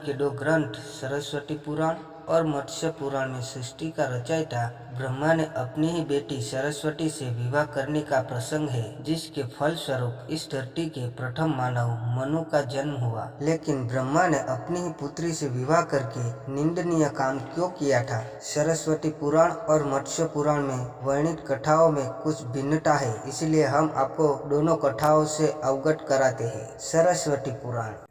के दो ग्रंथ सरस्वती पुराण और मत्स्य पुराण में सृष्टि का रचयिता ब्रह्मा ने अपनी ही बेटी सरस्वती से विवाह करने का प्रसंग है, जिसके फलस्वरूप इस धरती के प्रथम मानव मनु का जन्म हुआ। लेकिन ब्रह्मा ने अपनी ही पुत्री से विवाह करके निंदनीय काम क्यों किया था? सरस्वती पुराण और मत्स्य पुराण में वर्णित कथाओं में कुछ भिन्नता है, इसलिए हम आपको दोनों कथाओं से अवगत कराते हैं।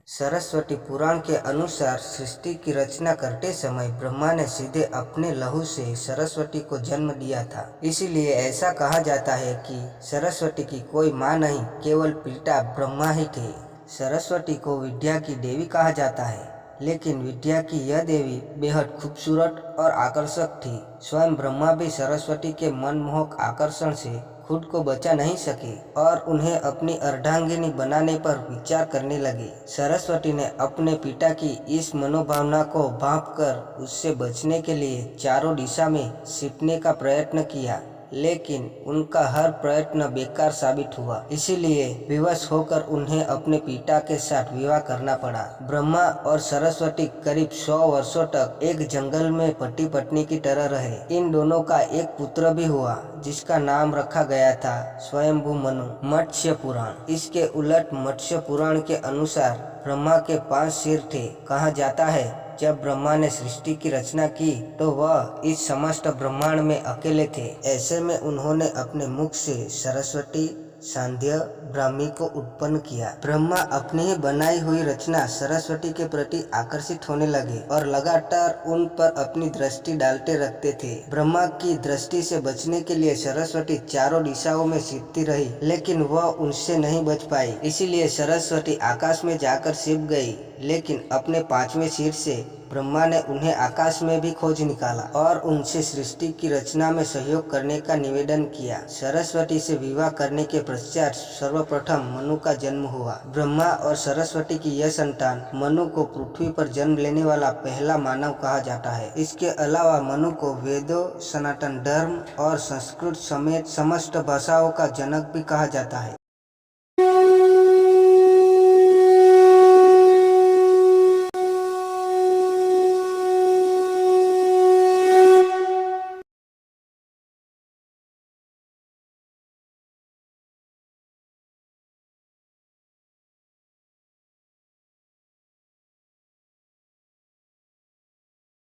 सरस्वती पुराण के अनुसार सृष्टि की रचना करते समय ब्रह्मा ने सीधे अपने लहू से सरस्वती को जन्म दिया था। इसीलिए ऐसा कहा जाता है कि सरस्वती की कोई माँ नहीं, केवल पिता ब्रह्मा ही थे। सरस्वती को विद्या की देवी कहा जाता है, लेकिन विद्या की यह देवी बेहद खूबसूरत और आकर्षक थी। स्वयं ब्रह्मा भी सरस्वती के मनमोहक आकर्षण से खुद को बचा नहीं सके और उन्हें अपनी अर्धांगिनी बनाने पर विचार करने लगे। सरस्वती ने अपने पिता की इस मनोभावना को भांपकर उससे बचने के लिए चारों दिशा में छिपने का प्रयत्न किया, लेकिन उनका हर प्रयत्न बेकार साबित हुआ। इसीलिए विवश होकर उन्हें अपने पिता के साथ विवाह करना पड़ा। ब्रह्मा और सरस्वती करीब 100 वर्षों तक एक जंगल में पति पत्नी की तरह रहे। इन दोनों का एक पुत्र भी हुआ, जिसका नाम रखा गया था स्वयंभू मनु। मत्स्य पुराण। इसके उलट मत्स्य पुराण के अनुसार ब्रह्मा के 5 सिर थे। कहा जाता है जब ब्रह्मा ने सृष्टि की रचना की तो वह इस समस्त ब्रह्मांड में अकेले थे। ऐसे में उन्होंने अपने मुख से सरस्वती, सांध्य, ब्राह्मी को उत्पन्न किया। ब्रह्मा अपनी ही बनाई हुई रचना सरस्वती के प्रति आकर्षित होने लगे और लगातार उन पर अपनी दृष्टि डालते रखते थे। ब्रह्मा की दृष्टि से बचने के लिए सरस्वती चारों दिशाओं में छिपती रही, लेकिन वह उनसे नहीं बच पाई। इसीलिए सरस्वती आकाश में जाकर छिप गई, लेकिन अपने 5वें सिर से ब्रह्मा ने उन्हें आकाश में भी खोज निकाला और उनसे सृष्टि की रचना में सहयोग करने का निवेदन किया। सरस्वती से विवाह करने के पश्चात सर्वप्रथम मनु का जन्म हुआ। ब्रह्मा और सरस्वती की यह संतान मनु को पृथ्वी पर जन्म लेने वाला पहला मानव कहा जाता है। इसके अलावा मनु को वेदों, सनातन धर्म और संस्कृत समेत समस्त भाषाओं का जनक भी कहा जाता है।